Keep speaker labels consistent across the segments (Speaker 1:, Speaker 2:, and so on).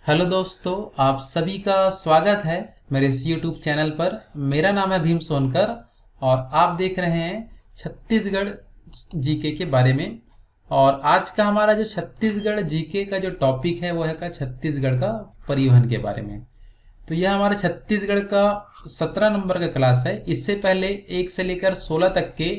Speaker 1: Hello दोस्तों, आप सभी का स्वागत है मेरे इस यूट्यूब चैनल पर। मेरा नाम है भीम सोनकर और आप देख रहे हैं छत्तीसगढ़ जीके के बारे में। और आज का हमारा जो छत्तीसगढ़ जीके का जो टॉपिक है वो है का छत्तीसगढ़ का परिवहन के बारे में। तो यह हमारा छत्तीसगढ़ का 17 नंबर का क्लास है। इससे पहले 1 से लेकर 16 तक के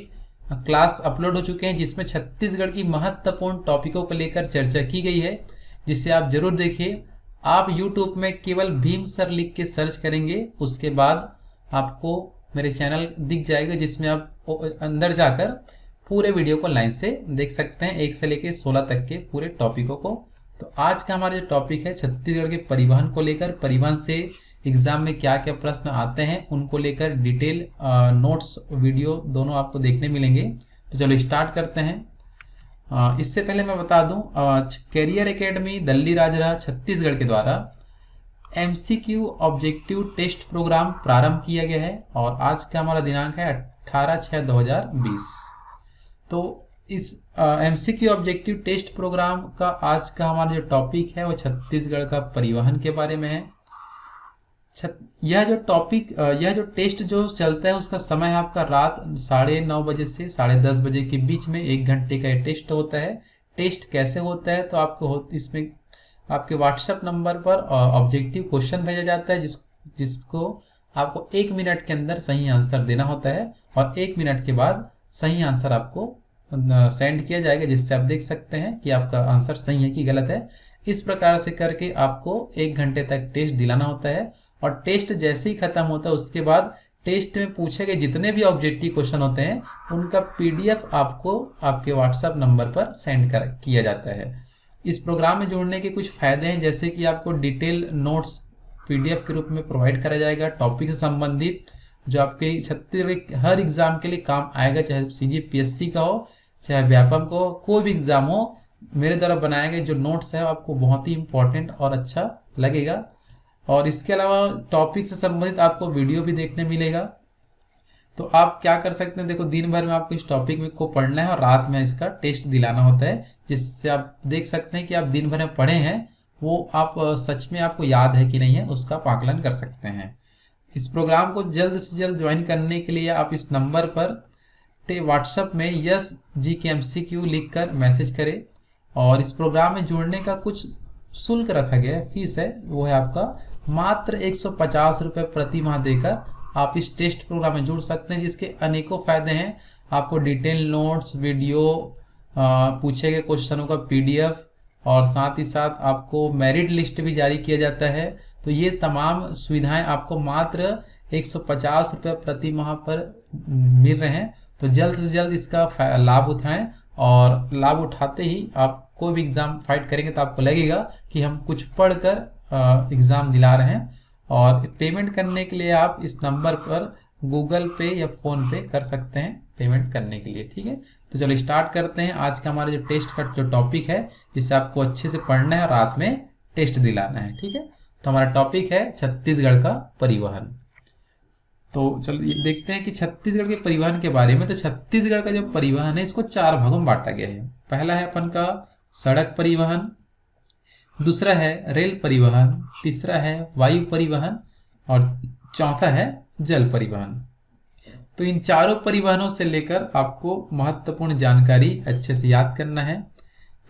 Speaker 1: क्लास अपलोड हो चुके हैं, जिसमें छत्तीसगढ़ की महत्वपूर्ण टॉपिकों को लेकर चर्चा की गई है, जिसे आप जरूर देखिए। आप YouTube में केवल भीम सर लिख के सर्च करेंगे, उसके बाद आपको मेरे चैनल दिख जाएगा, जिसमें आप अंदर जाकर पूरे वीडियो को लाइन से देख सकते हैं, 1 से लेकर 16 तक के पूरे टॉपिकों को। तो आज का हमारा जो टॉपिक है छत्तीसगढ़ के परिवहन को लेकर, परिवहन से एग्जाम में क्या क्या प्रश्न आते हैं उनको लेकर डिटेल नोट्स वीडियो दोनों आपको देखने मिलेंगे। तो चलो स्टार्ट करते हैं। इससे पहले मैं बता दूं, कैरियर एकेडमी दल्ली राजरा छत्तीसगढ़ के द्वारा MCQ ऑब्जेक्टिव टेस्ट प्रोग्राम प्रारंभ किया गया है और आज का हमारा दिनांक है 18/6/2020। तो इस MCQ ऑब्जेक्टिव टेस्ट प्रोग्राम का आज का हमारा जो टॉपिक है वो छत्तीसगढ़ का परिवहन के बारे में है। यह जो टेस्ट जो चलता है उसका समय है आपका रात 9:30 बजे से 10:30 बजे के बीच में 1 घंटे का ये टेस्ट होता है। टेस्ट कैसे होता है, तो आपको इसमें आपके व्हाट्सएप नंबर पर ऑब्जेक्टिव क्वेश्चन भेजा जाता है, जिसको आपको 1 मिनट के अंदर सही आंसर देना होता है और 1 मिनट के बाद सही आंसर आपको सेंड किया जाएगा, जिससे आप देख सकते हैं कि आपका आंसर सही है कि गलत है। इस प्रकार से करके आपको 1 घंटे तक टेस्ट दिलाना होता है और टेस्ट जैसे ही खत्म होता है उसके बाद टेस्ट में पूछे गए जितने भी ऑब्जेक्टिव क्वेश्चन होते हैं उनका PDF आपको आपके व्हाट्सएप नंबर पर सेंड किया जाता है। इस प्रोग्राम में जुड़ने के कुछ फायदे हैं, जैसे कि आपको डिटेल नोट्स PDF के रूप में प्रोवाइड करा जाएगा, टॉपिक से संबंधित जो आपके छत्तीसगढ़ हर एग्जाम के लिए काम आएगा, चाहे CGPSC का हो चाहे व्यापम का हो, कोई भी एग्जाम हो। मेरे द्वारा बनाए गए जो नोट्स है आपको बहुत ही इंपॉर्टेंट और अच्छा लगेगा। और इसके अलावा टॉपिक से संबंधित आपको वीडियो भी देखने मिलेगा। तो आप क्या कर सकते हैं, देखो दिन भर में आपको इस टॉपिक में को पढ़ना है और रात में इसका टेस्ट दिलाना होता है, जिससे आप देख सकते हैं कि आप दिन भर में पढ़े हैं वो आप सच में आपको याद है कि नहीं है, उसका आकलन कर सकते हैं। इस प्रोग्राम को जल्द से जल्द ज्वाइन करने के लिए आप इस नंबर पर व्हाट्सएप में यस GK MCQ लिख कर मैसेज करें। और इस प्रोग्राम में जुड़ने का कुछ शुल्क रखा गया है, फीस है, वो है आपका मात्र 150 रुपये प्रति माह देकर आप इस टेस्ट प्रोग्राम में जुड़ सकते हैं, जिसके अनेकों फायदे हैं। आपको डिटेल नोट्स, वीडियो, पूछे गए क्वेश्चनों का PDF और साथ ही साथ आपको मेरिट लिस्ट भी जारी किया जाता है। तो ये तमाम सुविधाएं आपको मात्र 150 रुपये प्रति माह पर मिल रहे हैं। तो जल्द से जल्द इसका लाभ उठाएं और लाभ उठाते ही आप कोई भी एग्जाम फाइट करेंगे तो आपको लगेगा कि हम कुछ पढ़कर एग्जाम दिला रहे हैं। और पेमेंट करने के लिए आप इस नंबर पर गूगल पे या फोन पे कर सकते हैं पेमेंट करने के लिए, ठीक है। तो चलो स्टार्ट करते हैं। आज का हमारा जो टेस्ट का जो टॉपिक है, जिससे आपको अच्छे से पढ़ना है, रात में टेस्ट दिलाना है, ठीक है। तो हमारा टॉपिक है छत्तीसगढ़ का परिवहन। तो चलो देखते हैं कि छत्तीसगढ़ के परिवहन के बारे में। तो छत्तीसगढ़ का जो परिवहन है इसको 4 भागों में बांटा गया है। पहला है अपन का सड़क परिवहन, दूसरा है रेल परिवहन, तीसरा है वायु परिवहन और चौथा है जल परिवहन। तो इन चारों परिवहनों से लेकर आपको महत्वपूर्ण जानकारी अच्छे से याद करना है।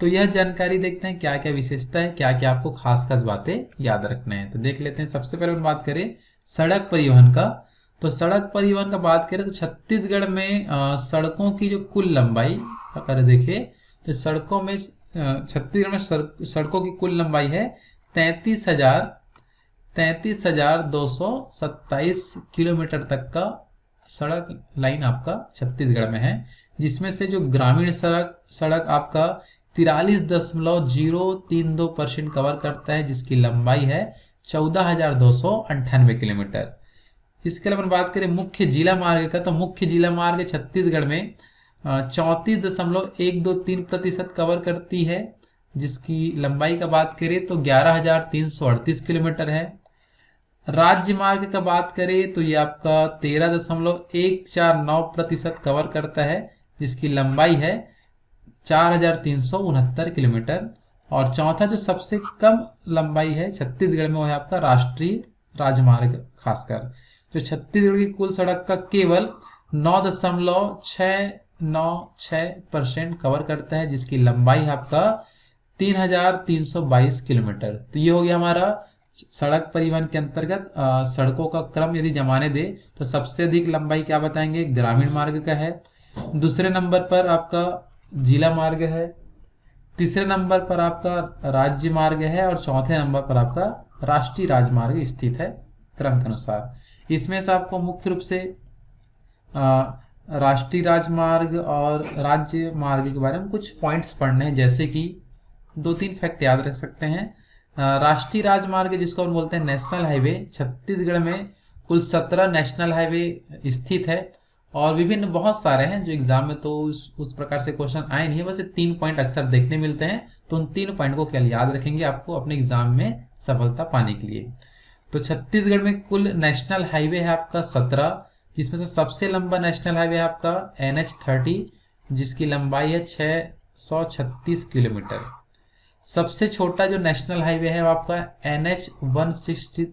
Speaker 1: तो यह जानकारी देखते हैं क्या क्या विशेषता है, क्या क्या आपको खास खास बातें याद रखना है। तो देख लेते हैं। सबसे पहले हम बात करें सड़क परिवहन का। तो सड़क परिवहन का बात करें तो छत्तीसगढ़ में सड़कों की जो कुल लंबाई अगर देखें तो सड़कों में छत्तीसगढ़ में सड़कों की कुल लंबाई है 33,227 किलोमीटर तक का सड़क लाइन आपका छत्तीसगढ़ में है, जिसमें से जो ग्रामीण सड़क आपका 43.032% कवर करता है, जिसकी लंबाई है 14,298 किलोमीटर। इसके अलावा बात करें मुख्य जिला मार्ग का, तो मुख्य जिला मार्ग छत्तीसगढ़ में 34.123% कवर करती है, जिसकी लंबाई का बात करें तो 11,338 किलोमीटर है। राज्य मार्ग का बात करें तो ये आपका 13.149% कवर करता है, जिसकी लंबाई है 4,369 किलोमीटर। और चौथा जो सबसे कम लंबाई है छत्तीसगढ़ में वो है आपका राष्ट्रीय राजमार्ग खासकर, जो छत्तीसगढ़ की कुल सड़क का केवल 9.696% कवर करता है, जिसकी लंबाई है आपका 3322 किलोमीटर। तो ये हो गया हमारा सड़क परिवहन के अंतर्गत सड़कों का क्रम यदि जमाने दे तो सबसे अधिक लंबाई क्या बताएंगे, ग्रामीण मार्ग का है। दूसरे नंबर पर आपका जिला मार्ग है, तीसरे नंबर पर आपका राज्य मार्ग है और चौथे नंबर पर आपका राष्ट्रीय राजमार्ग स्थित है क्रम के अनुसार। इसमें से आपको मुख्य रूप से राष्ट्रीय राजमार्ग और राज्य मार्ग के बारे में कुछ पॉइंट्स पढ़ने हैं, जैसे कि 2-3 फैक्ट याद रख सकते हैं। राष्ट्रीय राजमार्ग जिसको हम बोलते हैं नेशनल हाईवे, छत्तीसगढ़ में कुल 17 नेशनल हाईवे स्थित है और विभिन्न बहुत सारे हैं जो एग्जाम में तो उस प्रकार से क्वेश्चन आए नहीं है, बस 3 पॉइंट अक्सर देखने मिलते हैं। तो उन 3 पॉइंट को क्या याद रखेंगे आपको अपने एग्जाम में सफलता पाने के लिए। तो छत्तीसगढ़ में कुल नेशनल हाईवे है आपका 17, जिसमें से सबसे लंबा नेशनल हाईवे है आपका NH30 जिसकी लंबाई है 636 किलोमीटर। सबसे छोटा जो नेशनल हाईवे है वो आपका NH163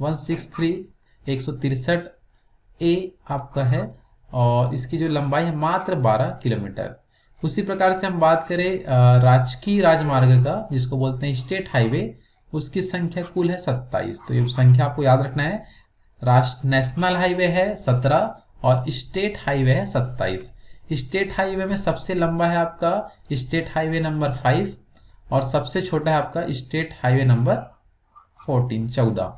Speaker 1: 163A आपका है और इसकी जो लंबाई है मात्र 12 किलोमीटर। उसी प्रकार से हम बात करें राजकीय राजमार्ग का जिसको बोलते हैं स्टेट हाईवे, उसकी संख्या कुल है 27। तो ये संख्या आपको याद रखना है, नेशनल हाईवे है 17 और स्टेट हाईवे है 27। स्टेट हाईवे में सबसे लंबा है आपका स्टेट हाईवे नंबर 5 और सबसे छोटा है आपका स्टेट हाईवे नंबर 14।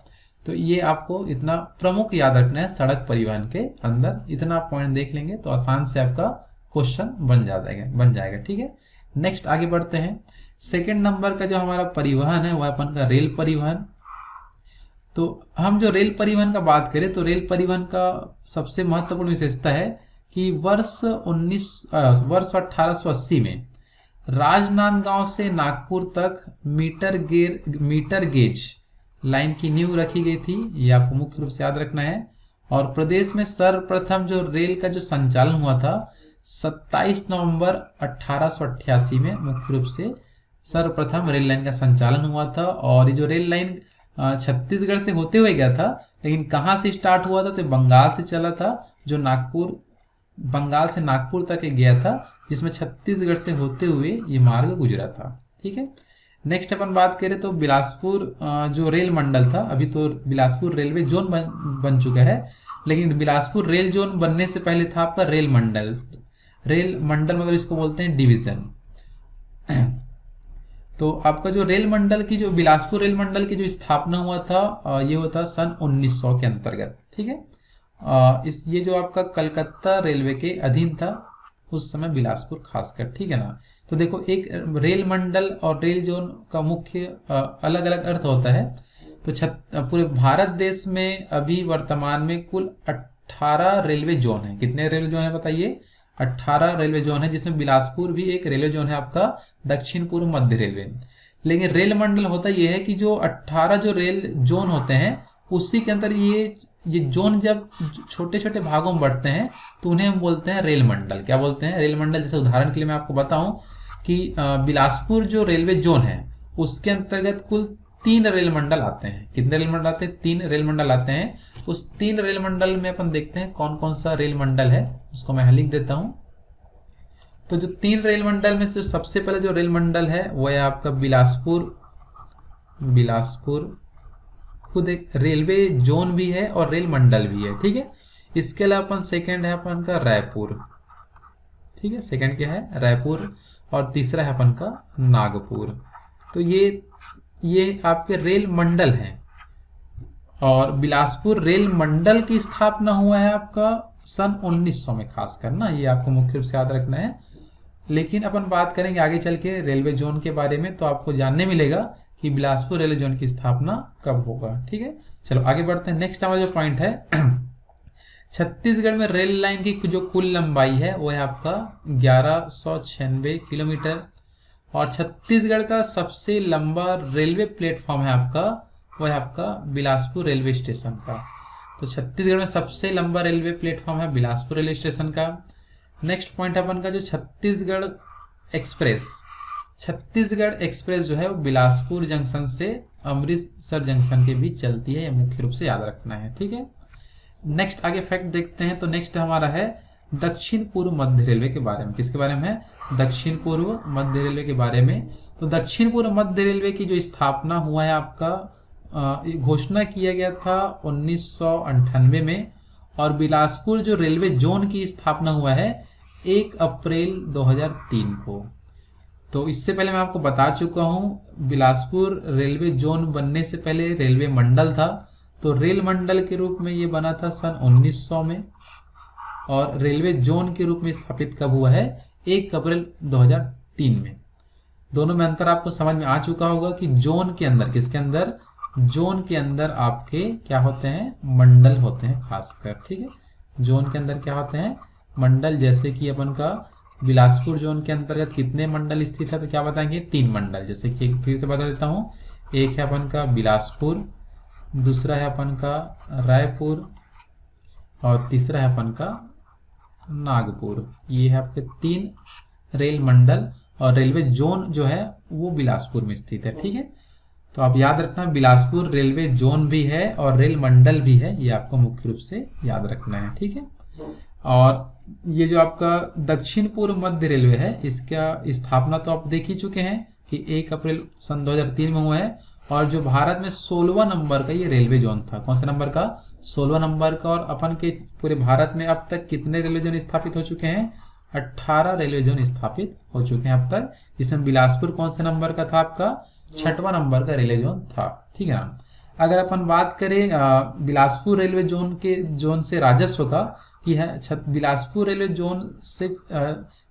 Speaker 1: तो ये आपको इतना प्रमुख याद रखना है सड़क परिवहन के अंदर, इतना पॉइंट देख लेंगे तो आसान से आपका क्वेश्चन बन जाएगा। ठीक है, नेक्स्ट आगे बढ़ते हैं। सेकंड नंबर का जो हमारा परिवहन है वह अपन का रेल परिवहन। तो हम जो रेल परिवहन का बात करें तो रेल परिवहन का सबसे महत्वपूर्ण विशेषता है कि वर्ष 1880 में राजनांदगांव से नागपुर तक मीटर गेज लाइन की नींव रखी गई थी, ये आपको मुख्य रूप से याद रखना है। और प्रदेश में सर्वप्रथम जो रेल का जो संचालन हुआ था 27 नवंबर 1888 में मुख्य रूप से सर्वप्रथम रेल लाइन का संचालन हुआ था। और ये जो रेल लाइन छत्तीसगढ़ से होते हुए गया था, लेकिन कहाँ से स्टार्ट हुआ था तो बंगाल से चला था, जो बंगाल से नागपुर तक गया था, जिसमें छत्तीसगढ़ से होते हुए ये मार्ग गुजरा था। ठीक है, नेक्स्ट अपन बात करें तो बिलासपुर जो रेल मंडल था, अभी तो बिलासपुर रेलवे जोन बन चुका है, लेकिन बिलासपुर रेल जोन बनने से पहले था आपका रेल मंडल मतलब इसको बोलते हैं डिवीजन। तो आपका जो रेल मंडल की जो बिलासपुर रेल मंडल की जो स्थापना हुआ था ये हुआ था सन 1900 के अंतर्गत। ठीक है, ये जो आपका कलकत्ता रेलवे के अधीन था उस समय बिलासपुर खासकर। ठीक है ना, तो देखो एक रेल मंडल और रेल जोन का मुख्य अलग अलग अर्थ होता है। तो पूरे भारत देश में अभी वर्तमान में कुल 18 रेलवे जोन है। कितने रेलवे जोन है बताइए? 18 रेलवे जोन है, जिसमें बिलासपुर भी एक रेलवे जोन है आपका दक्षिण पूर्व मध्य रेलवे। लेकिन रेल मंडल होता यह है कि जो 18 जो रेल जोन होते हैं उसी के अंदर ये जोन जब छोटे छोटे भागों में बढ़ते हैं तो उन्हें हम बोलते हैं रेल मंडल। क्या बोलते हैं? रेल मंडल। जैसे उदाहरण के लिए मैं आपको बताऊं कि बिलासपुर जो रेलवे जोन है उसके अंतर्गत कुल 3 रेल मंडल आते हैं। कितने रेल मंडल आते हैं? 3 रेल मंडल आते हैं। उस 3 रेल मंडल में अपन देखते हैं कौन कौन सा रेल मंडल है, उसको मैं लिख देता हूं। तो जो 3 रेल मंडल में से सबसे पहले जो रेल मंडल है वो है आपका बिलासपुर खुद एक रेलवे जोन भी है और रेल मंडल भी है। ठीक है, इसके अलावा अपन सेकंड है अपन का रायपुर। ठीक है, सेकंड क्या है? रायपुर। और तीसरा है अपन का नागपुर। तो ये आपके रेल मंडल हैं। और बिलासपुर रेल मंडल की स्थापना हुआ है आपका सन 1900 में खास करना, ये आपको मुख्य रूप से याद रखना है। लेकिन अपन बात करेंगे आगे चल के रेलवे जोन के बारे में, तो आपको जानने मिलेगा कि बिलासपुर रेलवे जोन की स्थापना कब होगा। ठीक है, चलो आगे बढ़ते हैं। नेक्स्ट हमारा जो पॉइंट है छत्तीसगढ़ में रेल लाइन की जो कुल लंबाई है वो है आपका 1196 किलोमीटर। और छत्तीसगढ़ का सबसे लंबा रेलवे प्लेटफॉर्म है आपका वो है आपका बिलासपुर रेलवे स्टेशन का। तो छत्तीसगढ़ में सबसे लंबा रेलवे प्लेटफॉर्म है बिलासपुर रेलवे स्टेशन का। नेक्स्ट पॉइंट अपन का जो छत्तीसगढ़ एक्सप्रेस छत्तीसगढ़ एक्सप्रेस जो है वो बिलासपुर जंक्शन से अमृतसर जंक्शन के बीच चलती है, ये मुख्य रूप से याद रखना है। ठीक है, नेक्स्ट आगे फैक्ट देखते हैं। तो नेक्स्ट हमारा है दक्षिण पूर्व मध्य रेलवे के बारे में। किसके बारे में है? दक्षिण पूर्व मध्य रेलवे के बारे में। तो दक्षिण पूर्व मध्य रेलवे की जो स्थापना हुआ है आपका, घोषणा किया गया था 1998 में, और बिलासपुर जो रेलवे जोन की स्थापना हुआ है 1 अप्रैल 2003 को। तो इससे पहले मैं आपको बता चुका हूं, बिलासपुर रेलवे जोन बनने से पहले रेलवे मंडल था। तो रेल मंडल के रूप में ये बना था सन 1900 में, और रेलवे जोन के रूप में स्थापित कब हुआ है? 1 अप्रैल 2003 में। दोनों में अंतर आपको समझ में आ चुका होगा कि जोन के अंदर, किसके अंदर? जोन के अंदर आपके क्या होते हैं? मंडल होते हैं खासकर। ठीक है, जोन के अंदर क्या होते हैं? मंडल। जैसे कि अपन का बिलासपुर जोन के अंतर्गत कितने मंडल स्थित है? तो क्या बताएंगे? 3 मंडल। जैसे कि फिर से बता देता हूँ, एक है अपन का बिलासपुर, दूसरा है अपन का रायपुर, और तीसरा है अपन का नागपुर। ये है आपके 3 रेल मंडल, और रेलवे जोन जो है वो बिलासपुर में स्थित है। ठीक है, तो आप याद रखना, बिलासपुर रेलवे जोन भी है और रेल मंडल भी है, ये आपको मुख्य रूप से याद रखना है। ठीक है, और ये जो आपका दक्षिण पूर्व मध्य रेलवे है, इसका स्थापना तो आप देख ही चुके हैं कि 1 अप्रैल सन 2003 में हुआ है। और जो भारत में 16वां नंबर का ये रेलवे जोन था। कौन सा नंबर का? 16वां नंबर का। और अपन के पूरे भारत में अब तक कितने रेलवे जोन स्थापित हो चुके हैं? 18 रेलवे जोन स्थापित हो चुके हैं अब तक, जिसमें बिलासपुर कौन से नंबर का था? आपका 6वां नंबर का रेलवे जोन था। ठीक है ना। अगर अपन बात करें बिलासपुर रेलवे जोन से राजस्व का, कि है बिलासपुर रेलवे जोन से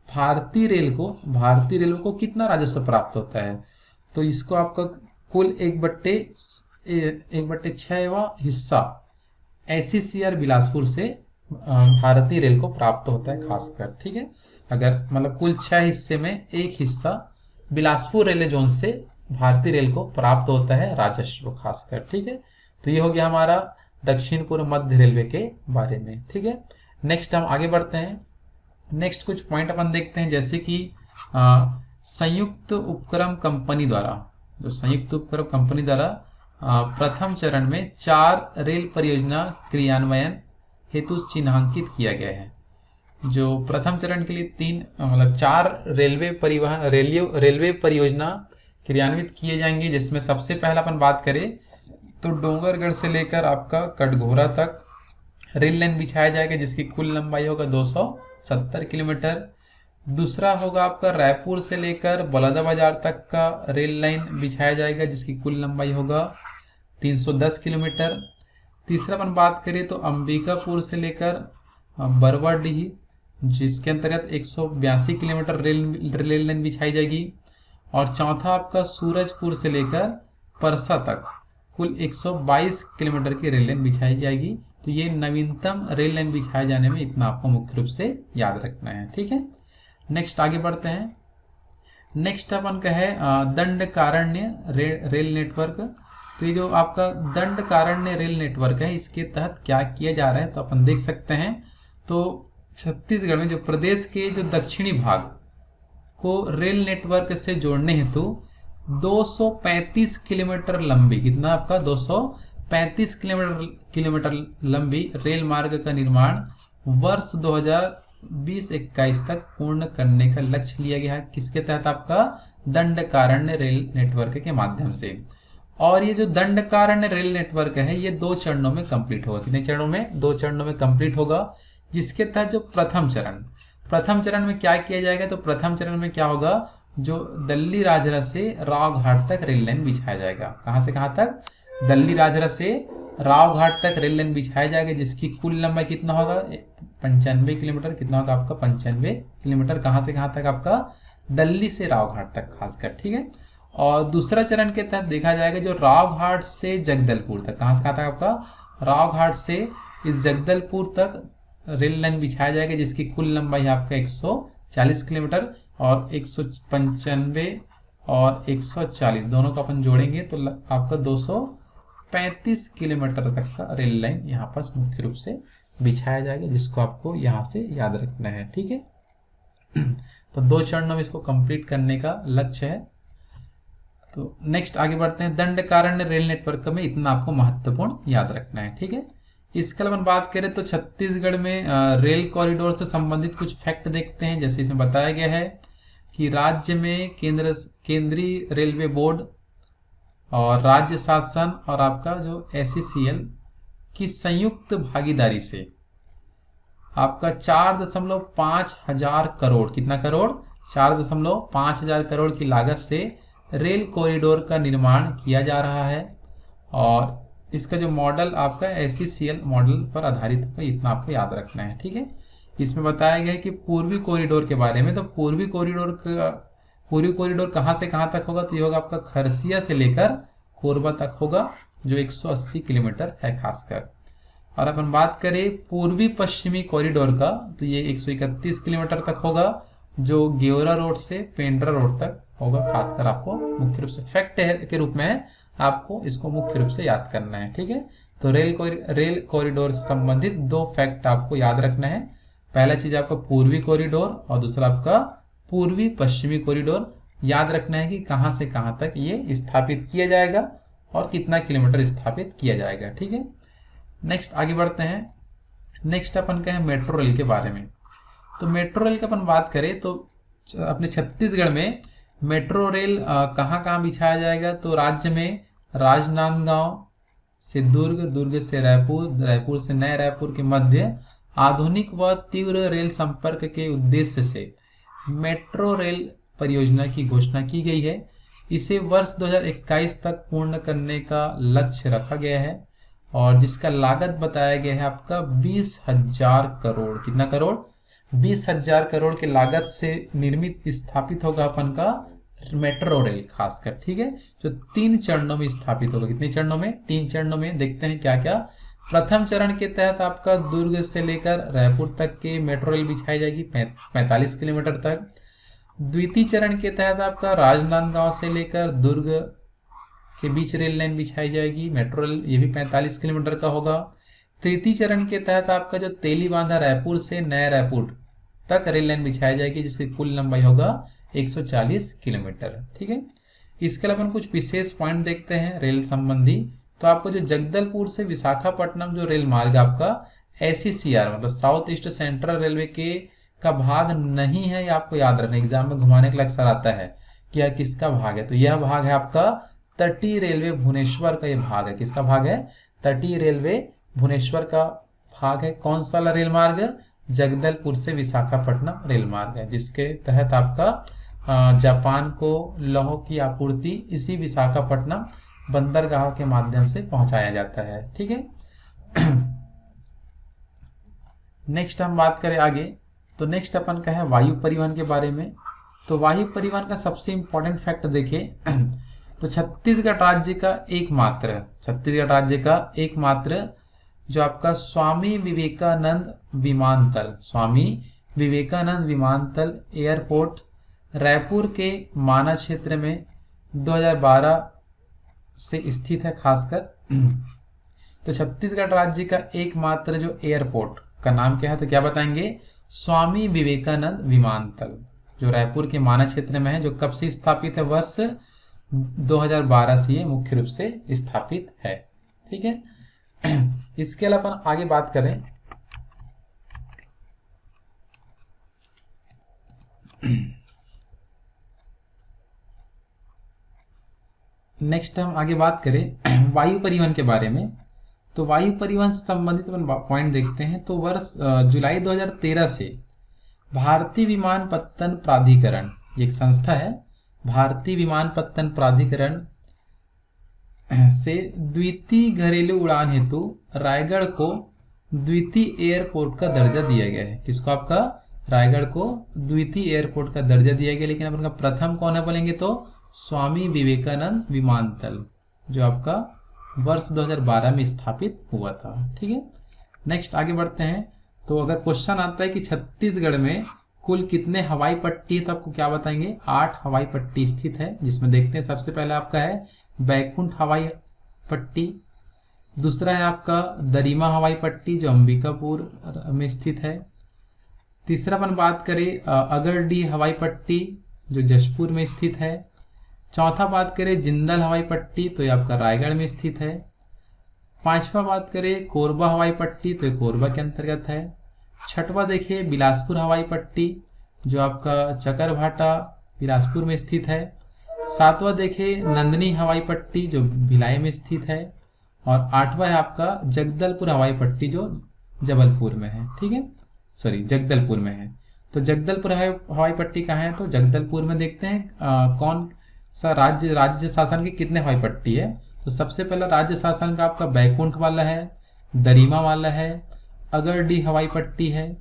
Speaker 1: भारतीय रेल को कितना राजस्व प्राप्त होता है? तो इसको आपका कुल 1/6वां हिस्सा SECR बिलासपुर से भारतीय रेल को प्राप्त होता है खासकर। ठीक है, अगर मतलब कुल 6 हिस्से में 1 हिस्सा बिलासपुर रेलवे जोन से भारतीय रेल को प्राप्त होता है राजस्व खासकर। ठीक है, तो ये हो गया हमारा दक्षिण पूर्व मध्य रेलवे के बारे में। ठीक है, नेक्स्ट हम आगे बढ़ते हैं। नेक्स्ट कुछ पॉइंट अपन देखते हैं, जैसे कि संयुक्त उपक्रम कंपनी द्वारा प्रथम चरण में 4 रेल परियोजना क्रियान्वयन हेतु चिन्हांकित किया गया है। जो प्रथम चरण के लिए 4 रेलवे परियोजना क्रियान्वित किए जाएंगे, जिसमें सबसे पहला अपन बात करें तो डोंगरगढ़ से लेकर आपका कटघोरा तक रेल लाइन बिछाया जाएगा, जिसकी कुल लंबाई होगा 270 किलोमीटर। दूसरा होगा आपका रायपुर से लेकर बलौदाबाजार तक का रेल लाइन बिछाया जाएगा, जिसकी कुल लंबाई होगा 310 किलोमीटर। तीसरा अपन बात करें तो अंबिकापुर से लेकर बरवाडीही, जिसके अंतर्गत 182 किलोमीटर रेल लाइन बिछाई जाएगी। और चौथा आपका सूरजपुर से लेकर परसा तक कुल 122 किलोमीटर की रेल लाइन बिछाई जाएगी। तो ये नवीनतम रेल लाइन बिछाए जाने में इतना आपको मुख्य रूप से याद रखना है। ठीक है, नेक्स्ट आगे बढ़ते हैं। नेक्स्ट अपन का है दंडकारण्य रेल नेटवर्क। तो ये जो आपका दंडकारण्य रेल नेटवर्क है, इसके तहत क्या किया जा रहा है तो अपन देख सकते हैं। तो छत्तीसगढ़ में जो प्रदेश के जो दक्षिणी भाग को रेल नेटवर्क से जोड़ने हेतु 235 किलोमीटर लंबी, कितना आपका 235 किलोमीटर लंबी रेल मार्ग का निर्माण वर्ष 2020-21 तक पूर्ण करने का लक्ष्य लिया गया है। किसके तहत? आपका दंडकारण्य रेल नेटवर्क के माध्यम से। और ये जो दंडकारण्य रेल नेटवर्क है, ये 2 चरणों में कंप्लीट होगा। कितने चरणों में? 2 चरणों में कंप्लीट होगा। जिसके तहत जो प्रथम चरण में क्या किया जाएगा? तो प्रथम चरण में क्या होगा? जो दल्ली राजहरा से रावघाट तक रेल लाइन बिछाया जाएगा। कहां से कहां तक? दल्ली राजहरा से रावघाट तक रेल लाइन बिछाया जाएगा, जिसकी कुल लंबाई कितना होगा? 95 किलोमीटर। कितना होगा आपका? 95 किलोमीटर। कहां से कहां तक? आपका दल्ली से रावघाट तक खासकर। ठीक है, और दूसरा चरण के तहत देखा जाएगा जो रावघाट से जगदलपुर तक। कहां से कहां तक? आपका रावघाट से इस जगदलपुर तक रेल लाइन बिछाया जाएगा, जिसकी कुल लंबाई आपका 140 किलोमीटर। और 195 और 140 दोनों को अपन जोड़ेंगे तो आपका 235 किलोमीटर तक का रेल लाइन यहाँ पर मुख्य रूप से बिछाया जाएगा, जिसको आपको यहाँ से याद रखना है। ठीक है, तो 2 चरणों में इसको कंप्लीट करने का लक्ष्य है। तो नेक्स्ट आगे बढ़ते हैं। दंडकारण्य रेल नेटवर्क में इतना आपको महत्वपूर्ण याद रखना है, ठीक है। इसके अलावा बात करें तो छत्तीसगढ़ में रेल कॉरिडोर से संबंधित कुछ फैक्ट देखते हैं। जैसे इसमें बताया गया है कि राज्य में केंद्रीय रेलवे बोर्ड और राज्य शासन और आपका जो SECL की संयुक्त भागीदारी से आपका 4.5 हजार करोड़, कितना करोड़, 4.5 हजार करोड़ की लागत से रेल कॉरिडोर का निर्माण किया जा रहा है। और इसका जो मॉडल आपका SECL मॉडल पर आधारित होगा, इतना आपको याद रखना है, ठीक है। इसमें बताया गया है कि पूर्वी कॉरिडोर के बारे में। तो पूर्वी कॉरिडोर कहाँ से कहाँ तक होगा, तो ये होगा आपका खरसिया से लेकर कोरबा तक होगा, जो 180 किलोमीटर है खासकर। और अपन बात करें पूर्वी पश्चिमी कॉरिडोर का, तो ये 131 किलोमीटर तक होगा, जो गेवरा रोड से पेंड्रा रोड तक होगा। खासकर आपको मुख्य रूप से फैक्ट के रूप में आपको इसको मुख्य रूप से याद करना है, ठीक है। तो रेल कॉरिडोर से संबंधित 2 फैक्ट आपको याद रखना है। पहला चीज आपका पूर्वी कॉरिडोर और दूसरा आपका पूर्वी पश्चिमी कॉरिडोर। याद रखना है कि कहां से कहां तक ये स्थापित किया जाएगा और कितना किलोमीटर स्थापित किया जाएगा, ठीक है। नेक्स्ट आगे बढ़ते हैं। नेक्स्ट अपन कहें मेट्रो रेल के बारे में। तो मेट्रो रेल का अपन बात करें तो अपने छत्तीसगढ़ में मेट्रो रेल कहाँ कहाँ बिछाया जाएगा, तो राज्य में राजनांदगांव से दुर्ग, दुर्ग से रायपुर, रायपुर से नए रायपुर के मध्य आधुनिक व तीव्र रेल संपर्क के उद्देश्य से मेट्रो रेल परियोजना की घोषणा की गई है। इसे वर्ष 2021 तक पूर्ण करने का लक्ष्य रखा गया है और जिसका लागत बताया गया है आपका 20,000 करोड़। कितना करोड़, 20,000 करोड़ की लागत से निर्मित स्थापित होगा अपन का मेट्रो रेल खासकर, ठीक है, जो 3 चरणों में स्थापित होगा। कितने चरणों में, 3 चरणों में। देखते हैं क्या क्या। प्रथम चरण के तहत आपका दुर्ग से लेकर रायपुर तक के मेट्रो रेल बिछाई जाएगी 45 किलोमीटर तक। द्वितीय चरण के तहत आपका राजनांदगांव से लेकर दुर्ग के बीच रेल लाइन बिछाई जाएगी मेट्रो रेल, ये भी 45 किलोमीटर का होगा। तृतीय चरण के तहत आपका जो तेलीबांधा रायपुर से नया रायपुर तक रेल लाइन बिछाई जाएगी, जिसकी कुल लंबाई होगा 140 किलोमीटर, ठीक है। इसके अलावा कुछ विशेष पॉइंट देखते हैं रेल संबंधी। तो आपको जो जगदलपुर से विशाखापट्टनम जो रेल मार्ग आपका SECR मतलब साउथ ईस्ट सेंट्रल रेलवे के का भाग नहीं है, ये आपको याद रखना। एग्जाम में घुमाने के लिए अक्सर आता है कि यह किसका भाग है, तो यह भाग है आपका तटीय रेलवे भुवनेश्वर का। यह भाग है, किसका भाग है, तटीय रेलवे भुवनेश्वर का भाग है। कौन सा रेल मार्ग, जगदलपुर से विशाखापट्टनम रेल मार्ग है, जिसके तहत आपका जापान को लौह की आपूर्ति इसी विशाखापट्टनम बंदरगाह के माध्यम से पहुंचाया जाता है, ठीक है। नेक्स्ट हम बात करें आगे, तो नेक्स्ट अपन का है वायु परिवहन के बारे में। तो वायु परिवहन का सबसे इंपॉर्टेंट फैक्ट देखें तो छत्तीसगढ़ राज्य का एकमात्र जो आपका स्वामी विवेकानंद विमानतल एयरपोर्ट रायपुर के माना क्षेत्र में 2012 से स्थित है खासकर। तो छत्तीसगढ़ राज्य का एकमात्र जो एयरपोर्ट का नाम क्या है, तो क्या बताएंगे, स्वामी विवेकानंद विमानतल, जो रायपुर के माना क्षेत्र में है, जो कब से स्थापित है, वर्ष 2012 से ये मुख्य रूप से स्थापित है, ठीक है। इसके अलावा अपन आगे बात करें नेक्स्ट हम आगे बात करें वायु परिवहन के बारे में। तो वायु परिवहन से संबंधित अपन पॉइंट देखते हैं। तो वर्ष जुलाई 2013 से भारतीय विमानपत्तन प्राधिकरण, एक संस्था है, भारतीय विमानपत्तन प्राधिकरण से द्वितीय घरेलू उड़ान हेतु रायगढ़ को द्वितीय एयरपोर्ट का दर्जा दिया गया है। किसको, आपका रायगढ़ को द्वितीय एयरपोर्ट का दर्जा दिया गया। लेकिन अपन का प्रथम कौन है बोलेंगे तो स्वामी विवेकानंद विमानतल, जो आपका वर्ष 2012 में स्थापित हुआ था, ठीक है। नेक्स्ट आगे बढ़ते हैं। तो अगर क्वेश्चन आता है कि छत्तीसगढ़ में कुल कितने हवाई पट्टी है, तो आपको क्या बताएंगे, 8 हवाई पट्टी स्थित है, जिसमें देखते हैं सबसे पहले आपका है बैकुंठ हवाई पट्टी, दूसरा है आपका दरिमा हवाई पट्टी जो अंबिकापुर में स्थित है, तीसरा अपन बात करें अगरडी हवाई पट्टी जो जशपुर में स्थित है। चौथा बात करें जिंदल हवाई पट्टी, तो ये आपका रायगढ़ में स्थित है। पांचवा बात करें कोरबा हवाई पट्टी, तो ये कोरबा के अंतर्गत है। छठवा देखिए बिलासपुर हवाई पट्टी जो आपका चकरभाटा बिलासपुर में स्थित है। सातवां देखिए नंदनी हवाई पट्टी जो भिलाई में स्थित है। और आठवां है आपका जगदलपुर हवाई पट्टी जो जबलपुर में है, ठीक है, सॉरी जगदलपुर में है। तो जगदलपुर हवाई पट्टी कहाँ है, तो जगदलपुर में देखते हैं कौन सा राज्य शासन के कितने हवाई पट्टी है। तो सबसे पहला राज्य शासन का आपका बैकुंठ वाला है, दरिमा वाला है, अगरडी हवाई पट्टी है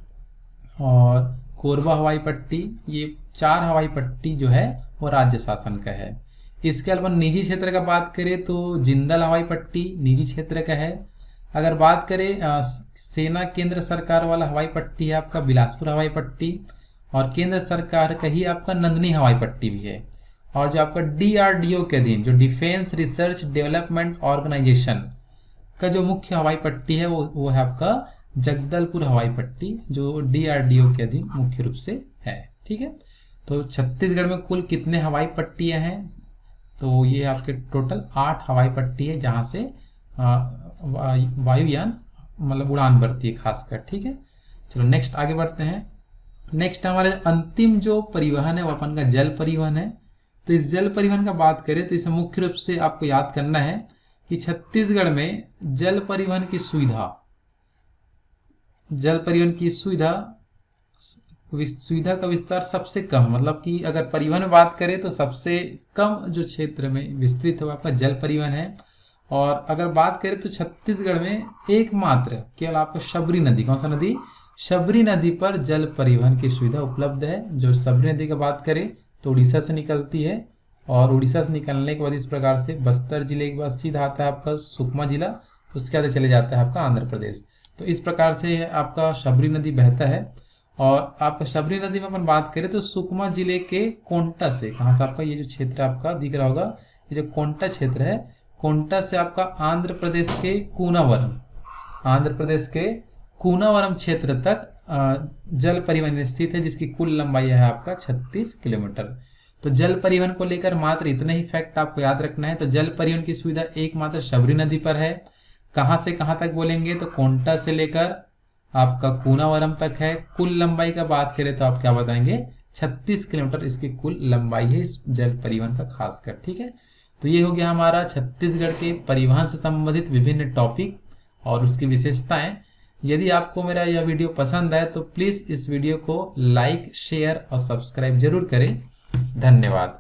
Speaker 1: और कोरबा हवाई पट्टी। ये 4 हवाई पट्टी जो है वो राज्य शासन का है। इसके अलावा निजी क्षेत्र का बात करें तो जिंदल हवाई पट्टी निजी क्षेत्र का है। अगर बात करें सेना केंद्र सरकार वाला हवाई पट्टी है आपका बिलासपुर हवाई पट्टी, और केंद्र सरकार का ही आपका नंदनी हवाई पट्टी भी है। और जो आपका DRDO के अधीन जो डिफेंस रिसर्च डेवलपमेंट ऑर्गेनाइजेशन का जो मुख्य हवाई पट्टी है वो है आपका जगदलपुर हवाई पट्टी जो DRDO के अधीन मुख्य रूप से है, ठीक है। तो छत्तीसगढ़ में कुल कितने हवाई पट्टियां हैं, तो ये आपके टोटल 8 हवाई पट्टी है जहां से वायुयान मतलब उड़ान भरती है खासकर, ठीक है। चलो नेक्स्ट आगे बढ़ते हैं। नेक्स्ट हमारे अंतिम जो परिवहन है वो अपन का जल परिवहन है। तो इस जल परिवहन का बात करें तो इसे मुख्य रूप से आपको याद करना है कि छत्तीसगढ़ में जल परिवहन की सुविधा का विस्तार सबसे कम, मतलब कि अगर परिवहन में बात करें तो सबसे कम जो क्षेत्र में विस्तृत है वो आपका जल परिवहन है। और अगर बात करें तो छत्तीसगढ़ में एकमात्र केवल आपका शबरी नदी, कौन सा नदी, शबरी नदी पर जल परिवहन की सुविधा उपलब्ध है। जो शबरी नदी की बात करें तो उड़ीसा से निकलती है और उड़ीसा से निकलने के बाद इस प्रकार से बस्तर जिले के बाद सीधा आता है आपका सुकमा जिला, उसके बाद चले जाता है आपका आंध्र प्रदेश। तो इस प्रकार से आपका शबरी नदी बहता है। और आपका शबरी नदी में अपन बात करें तो सुकमा जिले के कोंटा से, कहाँ से आपका ये जो क्षेत्र आपका दिख रहा होगा, ये जो कोंटा क्षेत्र है, कोंटा से आपका आंध्र प्रदेश के कूनावरम क्षेत्र तक जल परिवहन स्थित है जिसकी कुल लंबाई है आपका 36 किलोमीटर। तो जल परिवहन को लेकर मात्र इतने ही फैक्ट आपको याद रखना है। तो जल परिवहन की सुविधा एकमात्र शबरी नदी पर है। कहाँ से कहाँ तक बोलेंगे तो कोंटा से लेकर आपका कूनावरम तक है। कुल लंबाई का बात करें तो आप क्या बताएंगे, 36 किलोमीटर इसकी कुल लंबाई है इस जल परिवहन का खासकर, ठीक है। तो ये हो गया हमारा छत्तीसगढ़ के परिवहन से संबंधित विभिन्न टॉपिक और उसकी विशेषताएं। यदि आपको मेरा यह वीडियो पसंद आए तो प्लीज़ इस वीडियो को लाइक, शेयर और सब्सक्राइब जरूर करें। धन्यवाद।